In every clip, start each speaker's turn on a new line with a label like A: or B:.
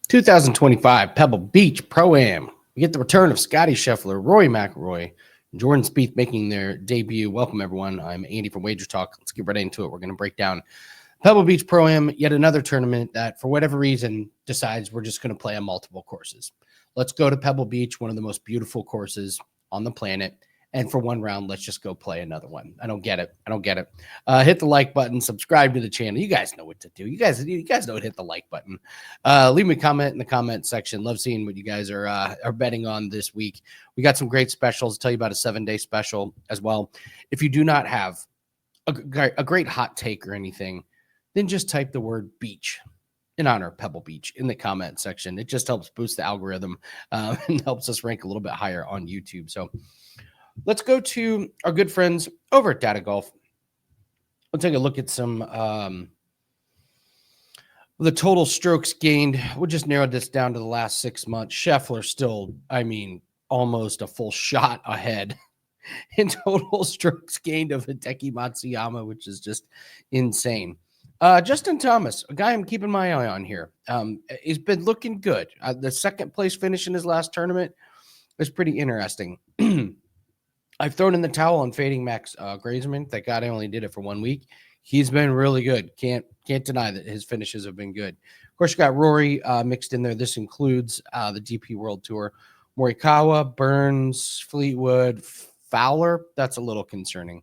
A: 2025 Pebble Beach Pro-Am. We get the return of Scottie Scheffler, Rory McIlroy, and Jordan Spieth making their debut. Welcome, everyone. I'm Andy from Wager Talk. Let's get right into it. We're going to break down Pebble Beach Pro-Am, yet another tournament that, for whatever reason, decides we're just going to play on multiple courses. Let's go to Pebble Beach, one of the most beautiful courses on the planet. And for one round, let's just go play another one. I don't get it. Hit the like button, subscribe to the channel. You guys know what to do. You guys know what to hit the like button. Leave me a comment in the comment section. Love seeing what you guys are betting on this week. We got some great specials. I'll tell you about a 7-day special as well. If you do not have a great hot take or anything, then just type the word beach in honor of Pebble Beach in the comment section. It just helps boost the algorithm and helps us rank a little bit higher on YouTube. So let's go to our good friends over at Data Golf. We'll take a look at some the total strokes gained. We'll just narrow this down to the last 6 months. Scheffler still, almost a full shot ahead in total strokes gained of Hideki Matsuyama, which is just insane. Justin Thomas, a guy I'm keeping my eye on here. He's been looking good. The second place finish in his last tournament is pretty interesting. I've thrown in the towel on fading Max Grazeman. Thank God I only did it for 1 week. He's been really good. Can't deny that his finishes have been good. Of course, you got Rory mixed in there. This includes the DP World Tour. Morikawa, Burns, Fleetwood, Fowler. That's a little concerning.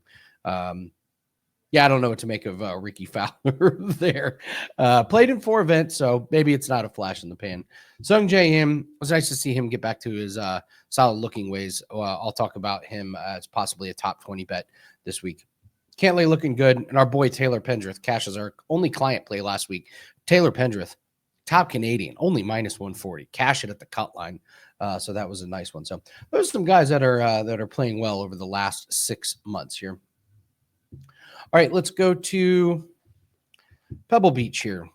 A: I don't know what to make of Ricky Fowler there. Played in 4 events, so maybe it's not a flash in the pan. Sung Jae Im, it was nice to see him get back to his solid-looking ways. I'll talk about him as possibly a top 20 bet this week. Cantlay looking good, and our boy Taylor Pendrith cashes our only client play last week. Taylor Pendrith, top Canadian, only minus 140. Cash it at the cut line, so that was a nice one. So those are some guys that are playing well over the last 6 months here. All right, let's go to Pebble Beach here.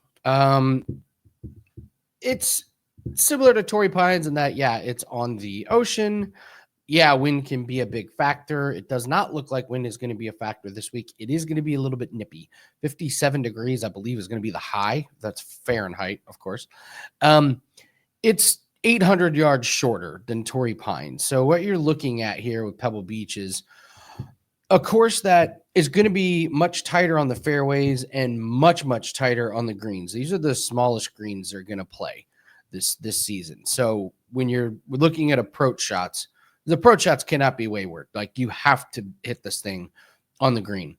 A: It's similar to Torrey Pines in that, it's on the ocean. Wind can be a big factor. It does not look like wind is going to be a factor this week. It is going to be a little bit nippy. 57 degrees, I believe, is going to be the high. That's Fahrenheit, of course. It's 800 yards shorter than Torrey Pines. So what you're looking at here with Pebble Beach is a course that is going to be much tighter on the fairways and much, much tighter on the greens. These are the smallest greens they're going to play this season. So when you're looking at approach shots, the approach shots cannot be wayward. Like, you have to hit this thing on the green.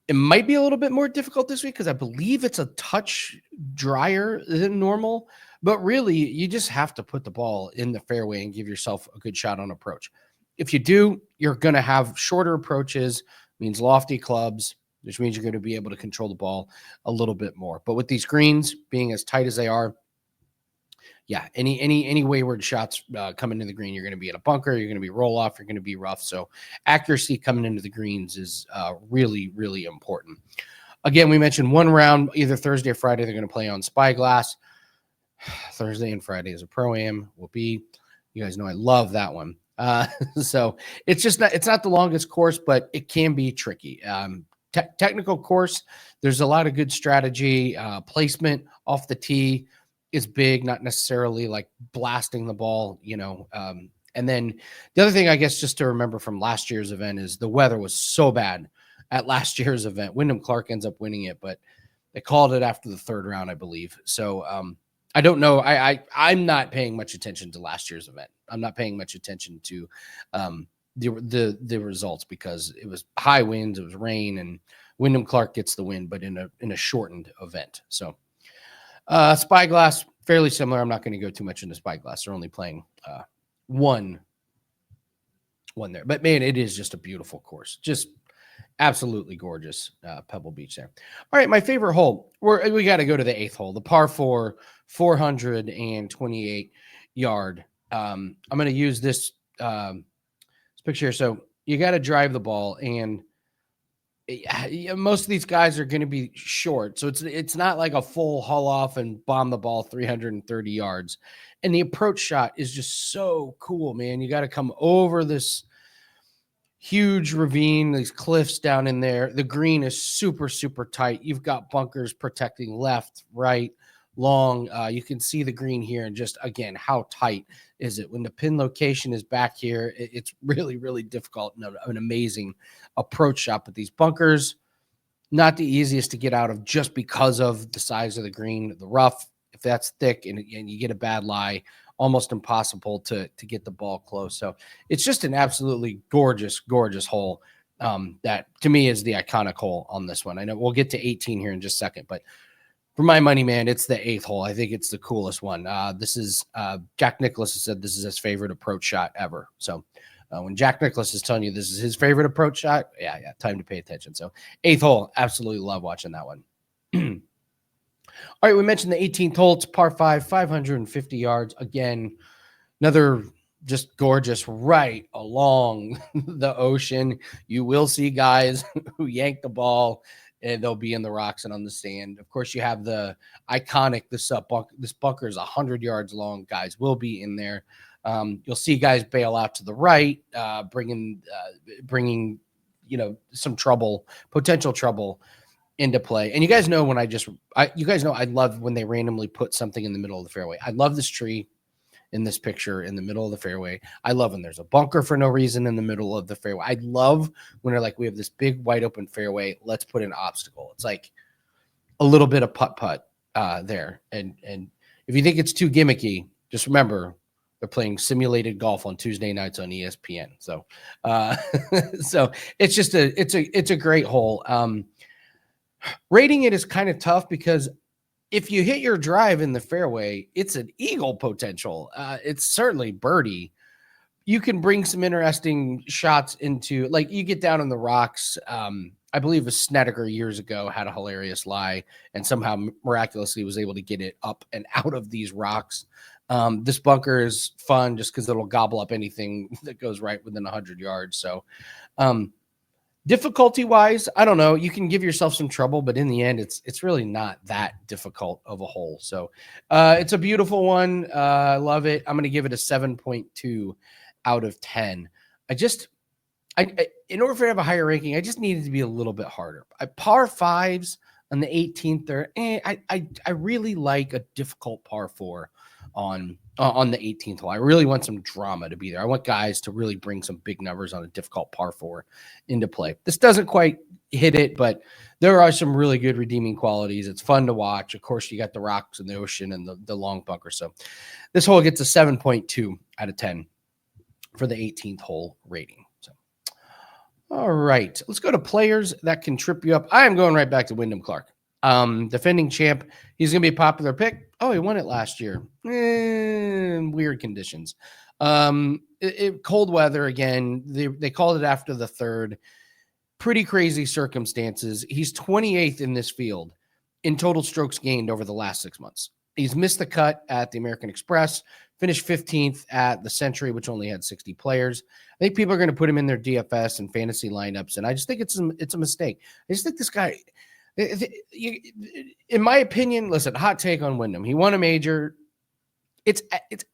A: It might be a little bit more difficult this week because I believe it's a touch drier than normal. But really, you just have to put the ball in the fairway and give yourself a good shot on approach. If you do, you're going to have shorter approaches, means lofty clubs, which means you're going to be able to control the ball a little bit more. But with these greens being as tight as they are, any wayward shots coming into the green, you're going to be in a bunker, you're going to be roll off, you're going to be rough. So accuracy coming into the greens is really, really important. Again, we mentioned one round, either Thursday or Friday, they're going to play on Spyglass. Thursday and Friday is a Pro-Am. You guys know I love that one. So it's not the longest course, but it can be tricky. Technical course, there's a lot of good strategy. Placement off the tee is big, not necessarily like blasting the ball, and then the other thing, I guess, just to remember from last year's event is the weather was so bad at last year's event. Wyndham Clark ends up winning it, but they called it after the 3rd round, I believe. So, I don't know. I'm not paying much attention to last year's event. I'm not paying much attention to the results because it was high winds, it was rain, and Wyndham Clark gets the win, but in a shortened event. So Spyglass, fairly similar. I'm not going to go too much into Spyglass. They're only playing one there. But man, it is just a beautiful course. Just absolutely gorgeous Pebble Beach there. All right, my favorite hole. We got to go to the 8th hole, the par 4, 428 yard. I'm going to use this picture. So you got to drive the ball, and most of these guys are going to be short. So it's not like a full haul off and bomb the ball 330 yards. And the approach shot is just so cool, man. You got to come over this huge ravine, these cliffs down in there. The green is super, super tight. You've got bunkers protecting left, right, long. You can see the green here, and just again, how tight is it when the pin location is back here? It's really, really difficult and an amazing approach shot. But these bunkers, not the easiest to get out of just because of the size of the green, the rough. If that's thick and you get a bad lie, almost impossible to get the ball close. So it's just an absolutely gorgeous, gorgeous hole. That to me is the iconic hole on this one. I know we'll get to 18 here in just a second, but for my money, man, it's the 8th hole. I think it's the coolest one. This is Jack Nicklaus has said this is his favorite approach shot ever. So when Jack Nicklaus is telling you this is his favorite approach shot, yeah, time to pay attention. So 8th hole, absolutely love watching that one. All right, we mentioned the 18th hole. It's par 5, 550 yards. Again, another just gorgeous right along the ocean. You will see guys who yank the ball, and they'll be in the rocks and on the sand. Of course, you have the iconic, this bunker is 100 yards long. Guys will be in there. You'll see guys bail out to the right, bringing some potential trouble into play. And you guys know I love when they randomly put something in the middle of the fairway. I love this tree in this picture in the middle of the fairway. I love when there's a bunker for no reason in the middle of the fairway. I love when they're like, we have this big wide open fairway. Let's put an obstacle. It's like a little bit of putt there. And if you think it's too gimmicky, just remember they're playing simulated golf on Tuesday nights on ESPN. So, so it's just it's a great hole. Rating it is kind of tough because if you hit your drive in the fairway, it's an eagle potential. It's certainly birdie. You can bring some interesting shots into, like, you get down in the rocks. I believe a Snedeker years ago had a hilarious lie and somehow miraculously was able to get it up and out of these rocks. This bunker is fun just because it'll gobble up anything that goes right within 100 yards. So, difficulty wise, I don't know. You can give yourself some trouble, but in the end, it's really not that difficult of a hole. So it's a beautiful one. I love it. I'm going to give it a 7.2 out of 10. In order for it to have a higher ranking, I just needed to be a little bit harder. Par 5s on the 18th, I really like a difficult par 4 on the 18th hole. I really want some drama to be there. I want guys to really bring some big numbers on a difficult par 4 into play. This doesn't quite hit it, but there are some really good redeeming qualities. It's fun to watch. Of course, you got the rocks and the ocean and the long bunker. So this hole gets a 7.2 out of 10 for the 18th hole rating. So, all right, let's go to players that can trip you up. I am going right back to Wyndham Clark. Defending champ. He's going to be a popular pick. Oh, he won it last year. Weird conditions. Cold weather again. They called it after the third. Pretty crazy circumstances. He's 28th in this field in total strokes gained over the last 6 months. He's missed the cut at the American Express, finished 15th at the Century, which only had 60 players. I think people are going to put him in their DFS and fantasy lineups, and I just think it's a mistake. I just think this guy, in my opinion, listen, hot take on Wyndham. He won a major. It's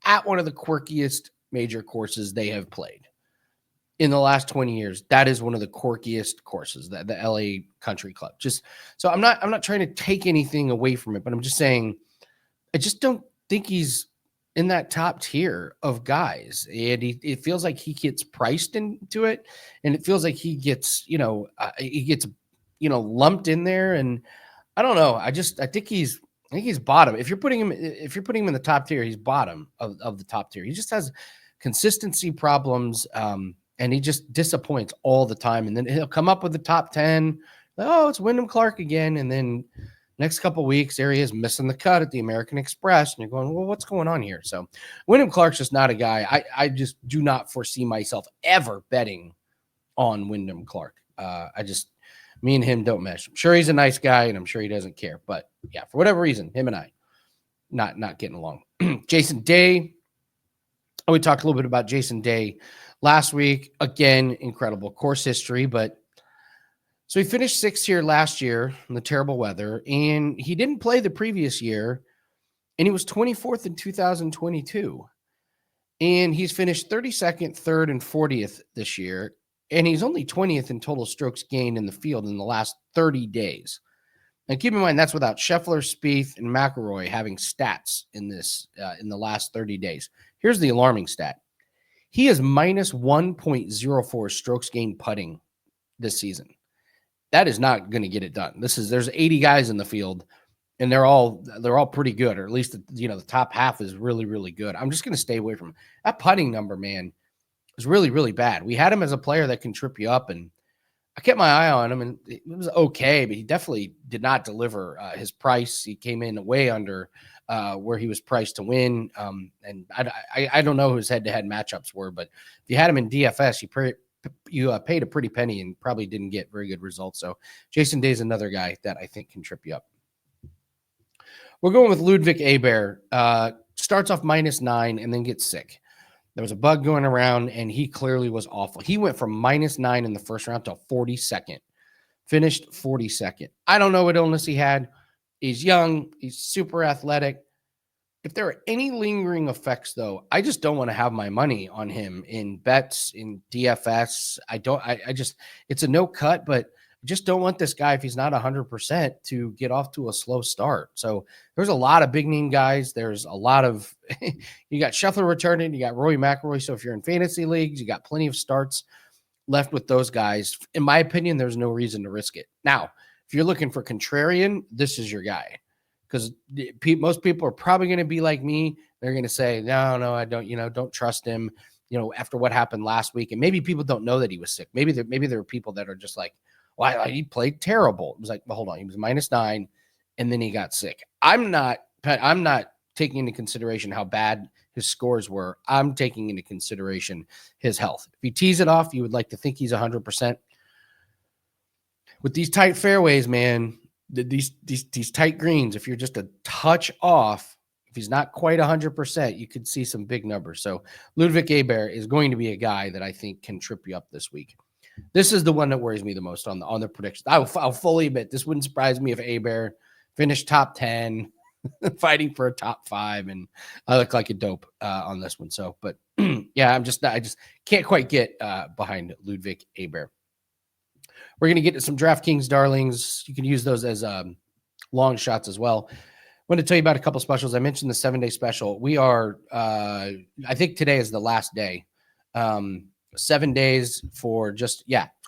A: at one of the quirkiest major courses they have played in the last 20 years. That is one of the quirkiest courses, the LA Country Club. Just so I'm not trying to take anything away from it, but I'm just saying I just don't think he's in that top tier of guys. And it feels like he gets priced into it, and it feels like he gets lumped in there. And I don't know. I think he's bottom. If you're putting him in the top tier, he's bottom of the top tier. He just has consistency problems. And he just disappoints all the time. And then he'll come up with the top 10. Oh, it's Wyndham Clark again. And then next couple of weeks, there he is missing the cut at the American Express. And you're going, well, what's going on here? So Wyndham Clark's just not a guy. I just do not foresee myself ever betting on Wyndham Clark. Me and him don't mesh. I'm sure he's a nice guy, and I'm sure he doesn't care. But yeah, for whatever reason, him and I not getting along. Jason Day. We talked a little bit about Jason Day last week. Again, incredible course history. But so he finished 6th here last year in the terrible weather, and he didn't play the previous year, and he was 24th in 2022. And he's finished 32nd, 3rd, and 40th this year. And he's only 20th in total strokes gained in the field in the last 30 days. And keep in mind, that's without Scheffler, Spieth, and McIlroy having stats in this in the last 30 days. Here's the alarming stat. He is minus 1.04 strokes gained putting this season. That is not going to get it done. There's 80 guys in the field, and they're all pretty good, or at least the top half is really, really good. I'm just going to stay away from that putting number, man. Is really, really bad. We had him as a player that can trip you up, and I kept my eye on him, and it was okay, but he definitely did not deliver his price. He came in way under where he was priced to win. And I don't know who his head-to-head matchups were, but if you had him in DFS, you paid a pretty penny and probably didn't get very good results. So Jason Day is another guy that I think can trip you up. We're going with Ludwig Aberg. Starts off -9 and then gets sick. There was a bug going around, and he clearly was awful. He went from -9 in the first round to 42nd. Finished 42nd. I don't know what illness he had. He's young. He's super athletic. If there are any lingering effects, though, I just don't want to have my money on him in bets, in DFS. It's a no cut, but I just don't want this guy, if he's not 100%, to get off to a slow start. So there's a lot of big name guys. There's a lot of, you got Scheffler returning, you got Rory McIlroy. So if you're in fantasy leagues, you got plenty of starts left with those guys. In my opinion, there's no reason to risk it. Now, if you're looking for contrarian, this is your guy. Because most people are probably going to be like me. They're going to say, no, I don't trust him, after what happened last week. And maybe people don't know that he was sick. Maybe there are people that are just like, well, he played terrible. It was like, well, hold on. He was -9 and then he got sick. I'm not taking into consideration how bad his scores were. I'm taking into consideration his health. If he tees it off, you would like to think he's 100%. With these tight fairways, man, these tight greens, if you're just a touch off, if he's not quite 100%, you could see some big numbers. So Ludwig Aberg is going to be a guy that I think can trip you up this week. This is the one that worries me the most on the predictions. I'll fully admit this wouldn't surprise me if Aberg finished top 10, fighting for a top 5, and I look like a dope on this one. So, but yeah, I just can't quite get behind Ludwig Aberg. We're going to get to some DraftKings Darlings. You can use those as long shots as well. I want to tell you about a couple specials. I mentioned the 7-day special. We are, I think today is the last day. 7 days for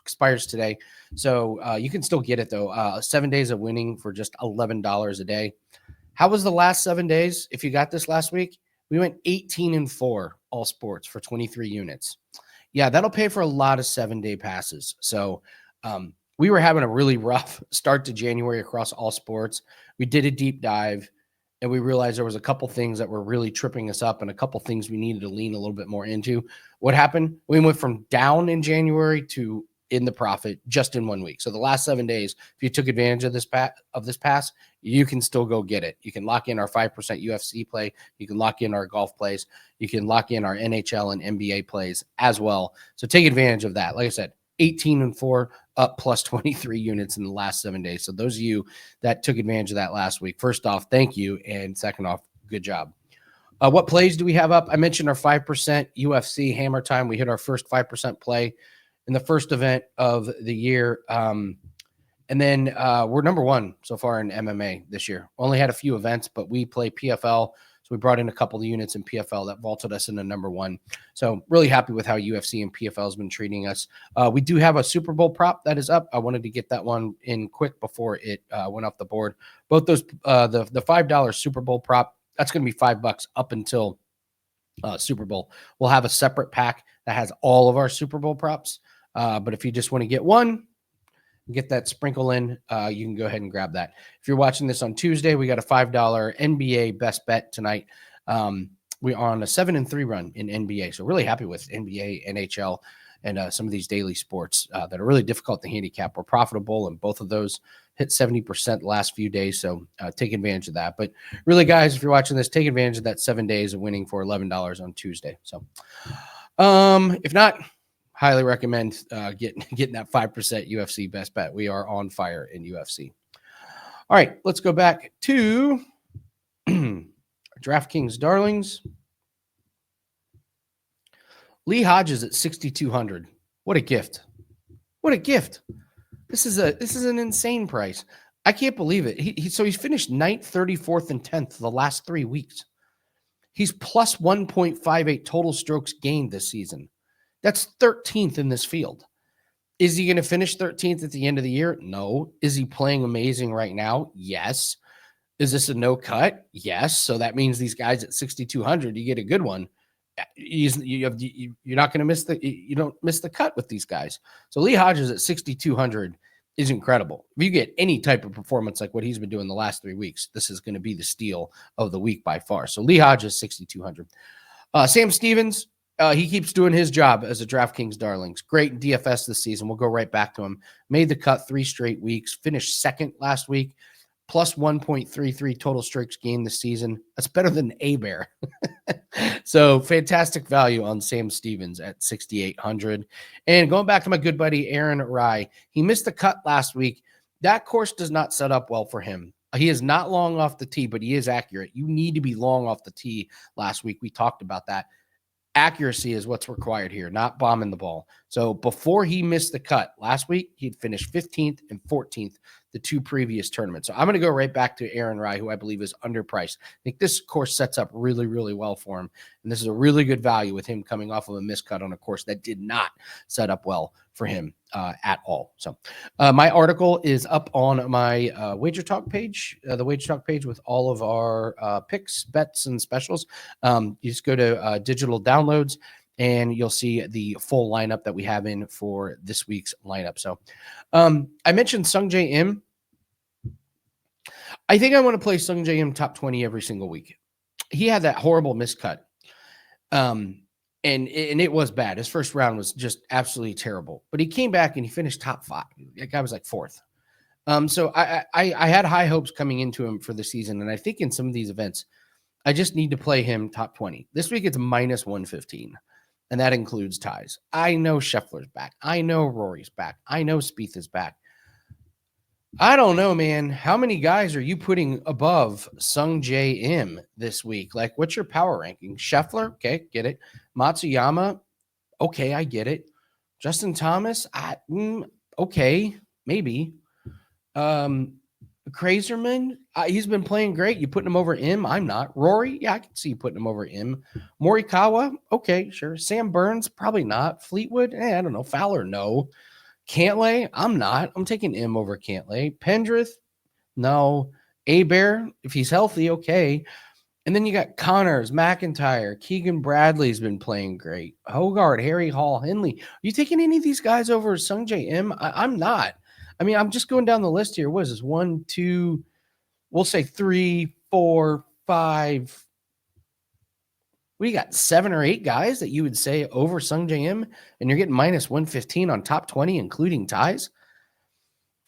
A: expires today. So you can still get it though. 7 days of winning for just $11 a day. How was the last 7 days? If you got this last week, we went 18-4 all sports for 23 units. Yeah, that'll pay for a lot of 7-day passes. So we were having a really rough start to January across all sports. We did a deep dive and we realized there was a couple things that were really tripping us up and a couple things we needed to lean a little bit more into. What happened? We went from down in January to in the profit just in 1 week. So the last 7 days, if you took advantage of this pass, you can still go get it. You can lock in our 5% UFC play. You can lock in our golf plays. You can lock in our NHL and NBA plays as well. So take advantage of that. Like I said, 18-4 up plus 23 units in the last 7 days. So those of you that took advantage of that last week, first off, thank you. And second off, good job. What plays do we have up? I mentioned our 5% UFC hammer time. We hit our first 5% play in the first event of the year. And then we're number 1 so far in MMA this year. Only had a few events, but we play PFL. So we brought in a couple of units in PFL that vaulted us into number 1. So really happy with how UFC and PFL has been treating us. We do have a Super Bowl prop that is up. I wanted to get that one in quick before it went off the board. Both those, the $5 Super Bowl prop, that's going to be $5 up until Super Bowl. We'll have a separate pack that has all of our Super Bowl props. But if you just want to get one, get that sprinkle in, you can go ahead and grab that. If you're watching this on Tuesday, we got a $5 NBA best bet tonight. We are on a 7-3 run in NBA. So really happy with NBA, NHL, and some of these daily sports that are really difficult to handicap. We're profitable, and both of those hit 70% the last few days. So take advantage of that. But really, guys, if you're watching this, take advantage of that 7 days of winning for $11 on Tuesday. So if not, highly recommend getting that 5% UFC best bet. We are on fire in UFC. All right, let's go back to DraftKings Darlings. Lee Hodges at 6,200. What a gift! What a gift! This is an insane price. I can't believe it. So he's finished 9th, 34th, and 10th the last 3 weeks. He's plus 1.58 total strokes gained this season. That's 13th in this field. Is he going to finish 13th at the end of the year? No. Is he playing amazing right now? Yes. Is this a no cut? Yes. So that means these guys at 6,200, you get a good one. You're not going to miss you don't miss the cut with these guys. So Lee Hodges at 6,200 is incredible. If you get any type of performance like what he's been doing the last 3 weeks, this is going to be the steal of the week by far. So Lee Hodges, 6,200. Sam Stevens, he keeps doing his job as a DraftKings Darlings. Great in DFS this season. We'll go right back to him. Made the cut 3 straight weeks. Finished second last week. Plus 1.33 total strokes gained this season. That's better than A-Bear. So fantastic value on Sam Stevens at 6,800. And going back to my good buddy Aaron Rye, he missed the cut last week. That course does not set up well for him. He is not long off the tee, but he is accurate. You need to be long off the tee last week. We talked about that. Accuracy is what's required here, not bombing the ball. So before he missed the cut last week, he'd finished 15th and 14th the 2 previous tournaments. So I'm going to go right back to Aaron Rye, who I believe is underpriced. I think this course sets up really, really well for him. And this is a really good value with him coming off of a miscut on a course that did not set up well for him at all. So my article is up on my Wager Talk page, the Wager Talk page with all of our picks, bets, and specials. You just go to digital downloads and you'll see the full lineup that we have in for this week's lineup. So I mentioned Sung J M. I think I want to play Sung J M top 20 every single week. He had that horrible miscut. And it was bad. His first round was just absolutely terrible. But he came back and he finished top 5. That guy was like 4th. So I had high hopes coming into him for the season. And I think in some of these events, I just need to play him top 20. This week it's minus 115. And that includes ties. I know Scheffler's back. I know Rory's back. I know Spieth is back. I don't know, man. How many guys are you putting above Sung J M this week? Like, what's your power ranking? Scheffler? Okay, get it. Matsuyama? Okay, I get it. Justin Thomas? Okay, maybe. Kraserman? He's been playing great. You putting him over M? I'm not. Rory? Yeah, I can see you putting him over M. Morikawa? Okay, sure. Sam Burns? Probably not. Fleetwood? I don't know. Fowler? No. Cantlay? I'm not. I'm taking M over Cantlay. Pendrith? No. A-Bear? If he's healthy, okay. And then you got Connors, McIntyre, Keegan Bradley's been playing great. Hogard, Harry Hall, Henley. Are you taking any of these guys over Sung J M? I'm not. I mean, I'm just going down the list here. What is this? 1, 2, we'll say 3, 4, 5. We got 7 or 8 guys that you would say over Sung J M, and you're getting minus 115 on top 20, including ties.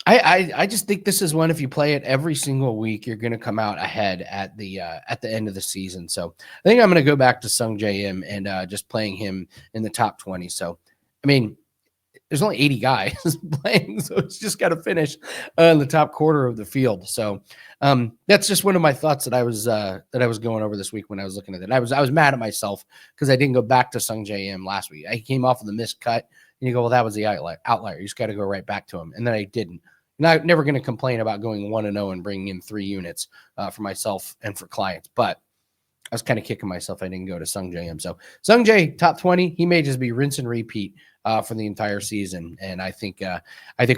A: I just think this is one, if you play it every single week, you're going to come out ahead at the end of the season. So I think I'm going to go back to Sung J M and just playing him in the top 20. So, I mean, there's only 80 guys playing, so it's just got to finish in the top quarter of the field. So that's just one of my thoughts that I was going over this week when I was looking at it. I was mad at myself because I didn't go back to Sung J M last week. I came off of the missed cut, and you go, well, that was the outlier. You just got to go right back to him, and then I didn't. And I'm never going to complain about going 1-0 and bringing in 3 units for myself and for clients, but I was kind of kicking myself I didn't go to Sung J M. So Sung J top 20, he may just be rinse and repeat for the entire season. And I think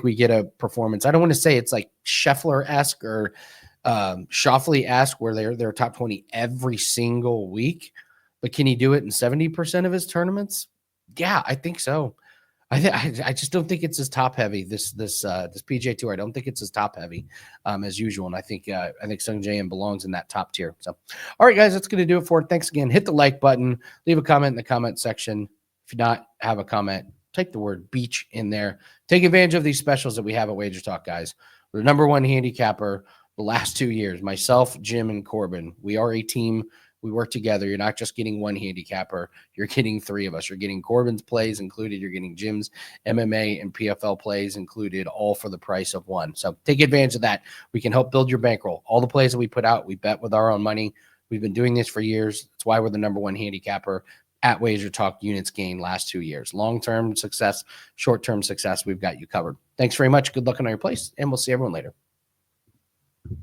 A: we get a performance. I don't want to say it's like Scheffler-esque or Schauffele-esque where they're top 20 every single week, but can he do it in 70% of his tournaments? Yeah, I think so. I just don't think it's as top heavy this PGA Tour. I don't think it's as top heavy as usual, and I think Sung J M belongs in that top tier. So, all right, guys, that's going to do it for it. Thanks again. Hit the like button. Leave a comment in the comment section. If you not have a comment, type the word beach in there. Take advantage of these specials that we have at Wager Talk, guys. We're the number 1 handicapper the last 2 years. Myself, Jim, and Corbin. We are a team. We work together. You're not just getting one handicapper. You're getting 3 of us. You're getting Corbin's plays included. You're getting Jim's MMA and PFL plays included, all for the price of 1. So take advantage of that. We can help build your bankroll. All the plays that we put out, we bet with our own money. We've been doing this for years. That's why we're the number 1 handicapper at Wager Talk. Units gained last 2 years. Long-term success, short-term success, we've got you covered. Thanks very much. Good luck on your place, and we'll see everyone later.